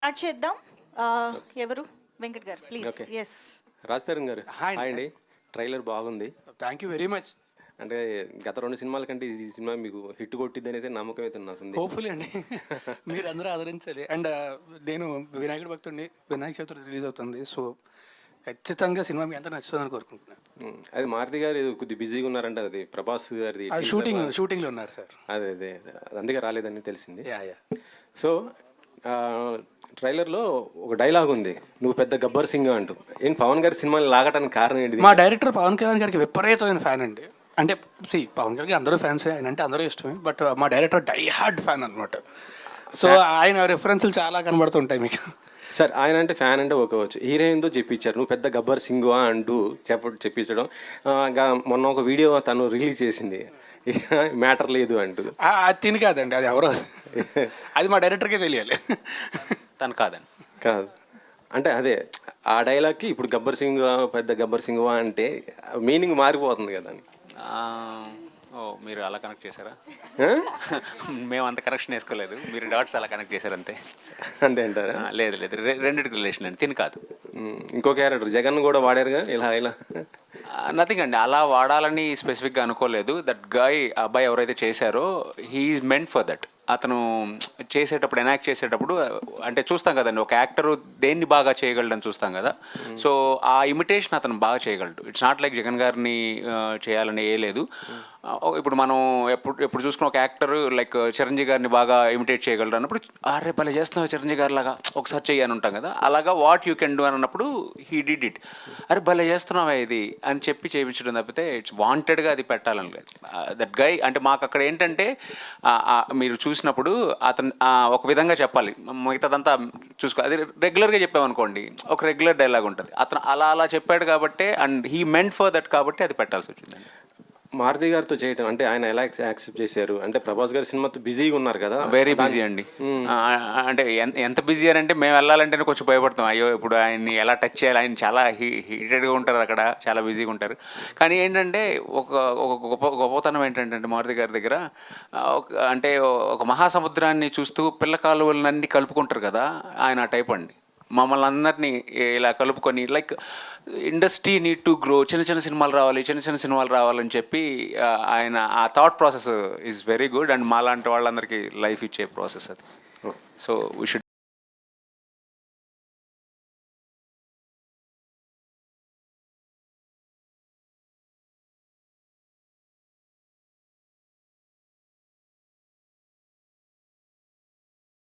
Start చేద్దాం. ఎవరు? వెంకట్ గారు ప్లీజ్. ఓకే. ఎస్. రాజతరుణ్ గారు హాయ్ అండి. హాయ్ అండి. ట్రైలర్ బాగుంది. Thank you very much. అంటే గత 2 సినిమాల కంటే ఈ సినిమా మీకు హిట్ కొట్టిద్ది అనేది నమ్మకం అయితే నాకుంది. హోప్ఫుల్లీ అండి. మీరు అందరూ ఆదరించాలి. అండ్ నేను వినాయకుడి భక్తుడిని. వినాయక చవితి రిలీజ్ అవుతుంది. సో ఖచ్చితంగా సినిమా మీ అంతా నచ్చుతుందని కోరుకుంటున్నాను. అది మారుతి గారు ఏదో కొద్దిగా బిజీగా ఉన్నారంట. అది ప్రభాస్ గారిది షూటింగ్లో ఉన్నారు సార్. అదే అదే అందుకే రాలేదని తెలిసింది. Yeah yeah. సో ట్రైలర్లో ఒక డైలాగ్ ఉంది, నువ్వు పెద్ద గబ్బర్ సింగ్ అంటూ. ఏంటి పవన్ గారి సినిమాని లాగటానికి కారణం ఏంటి? మా డైరెక్టర్ పవన్ కళ్యాణ్ గారికి విపరీతమైన ఫ్యాన్ అండి. అంటే పవన్ కళ్యాణ్ అందరూ ఫ్యాన్సే, ఆయన అంటే అందరూ ఇష్టమే. బట్ మా డైరెక్టర్ డై హార్డ్ ఫ్యాన్ అనమాట. సో ఆయన రెఫరెన్స్లు చాలా కనబడుతుంటాయి మీకు. సార్ ఆయన అంటే ఫ్యాన్ అంటే ఒక్కవచ్చు, హీరోయిన్తో చెప్పించారు నువ్వు పెద్ద గబ్బర్ సింగ్ అంటూ చెప్పించడం. మొన్న ఒక వీడియో తను రిలీజ్ చేసింది, మ్యాటర్ లేదు అంటూ. అది తిని కాదండి, అది ఎవరో అది మా డైరెక్టర్కే తెలియాలి. తను కాదండి. కాదు అంటే అదే ఆ డైలాగ్కి ఇప్పుడు గబ్బర్ సింగ్ పెద్ద గబ్బర్ సింగ్ అంటే మీనింగ్ మారిపోతుంది కదా. ఓ మీరు అలా కనెక్ట్ చేశారా? మేము అంత కనెక్షన్ వేసుకోలేదు, మీరు డాట్స్ అలా కనెక్ట్ చేశారు అంతే. అంతే అంటారా? లేదు లేదు, రెండింటికి రిలేషన్ అండి, తిని కాదు. ఇంకో క్యారెక్టర్ జగన్ కూడా వాడారుగా ఇలా ఇలా. నథింగ్ అండి, అలా వాడాలని స్పెసిఫిక్గా అనుకోలేదు. దట్ గాయ్ అబ్బాయి ఎవరైతే చేశారో హీఈస్ మెంట్ ఫర్ దట్. అతను చేసేటప్పుడు ఎనాక్ట్ చేసేటప్పుడు అంటే చూస్తాం కదండి, ఒక యాక్టరు దేన్ని బాగా చేయగలడని చూస్తాం కదా. సో ఆ ఇమిటేషన్ అతను బాగా చేయగలడు. ఇట్స్ నాట్ లైక్ జగన్ గారిని చేయాలని ఏ లేదు. ఇప్పుడు మనం ఎప్పుడు చూసుకున్న ఒక యాక్టర్ లైక్ చిరంజీవి గారిని బాగా ఇమిటేట్ చేయగలడు అన్నప్పుడు అరే భలే చేస్తున్నావు చిరంజీవి గారి లాగా ఒకసారి చెయ్యి అని ఉంటాం కదా. అలాగా వాట్ యూ కెన్ డూ అని అన్నప్పుడు హీ డిడ్ ఇట్. అరే భలే చేస్తున్నావా ఇది అని చెప్పి చేయించడం తప్పితే ఇట్స్ వాంటెడ్గా అది పెట్టాలని లేదు. దట్ గై అంటే మాకు అక్కడ ఏంటంటే మీరు చూసినప్పుడు అతను ఒక విధంగా చెప్పాలి, మిగతాదంతా చూసుకో. అది రెగ్యులర్గా చెప్పామనుకోండి ఒక రెగ్యులర్ డైలాగ్ ఉంటుంది. అతను అలా చెప్పాడు కాబట్టి and he meant for that కాబట్టి అది పెట్టాల్సి వచ్చిందండి. మారుతి గారితో చేయటం అంటే ఆయన ఎలా యాక్సెప్ట్ చేశారు? అంటే ప్రభాస్ గారి సినిమాతో బిజీగా ఉన్నారు కదా. వెరీ బిజీ అండి. అంటే ఎంత బిజీ అని అంటే మేము వెళ్ళాలంటేనే కొంచెం భయపడతాం. అయ్యో ఇప్పుడు ఆయన్ని ఎలా టచ్ చేయాలి, ఆయన చాలా హీటెడ్గా ఉంటారు అక్కడ, చాలా బిజీగా ఉంటారు. కానీ ఏంటంటే ఒక గొప్పతనం ఏంటంటే మారుతి గారి దగ్గర అంటే ఒక మహాసముద్రాన్ని చూస్తూ పిల్ల కాలువలన్నీ కలుపుకుంటారు కదా, ఆయన ఆ టైప్ అండి. మమ్మల్ని అందరినీ ఇలా కలుపుకొని like industry need to grow, చిన్న సినిమాలు రావాలని చెప్పి ఆయన ఆ thought process is very good. And మాలాంటి వాళ్ళందరికీ లైఫ్ ఇచ్చే ప్రాసెస్ అది. So we should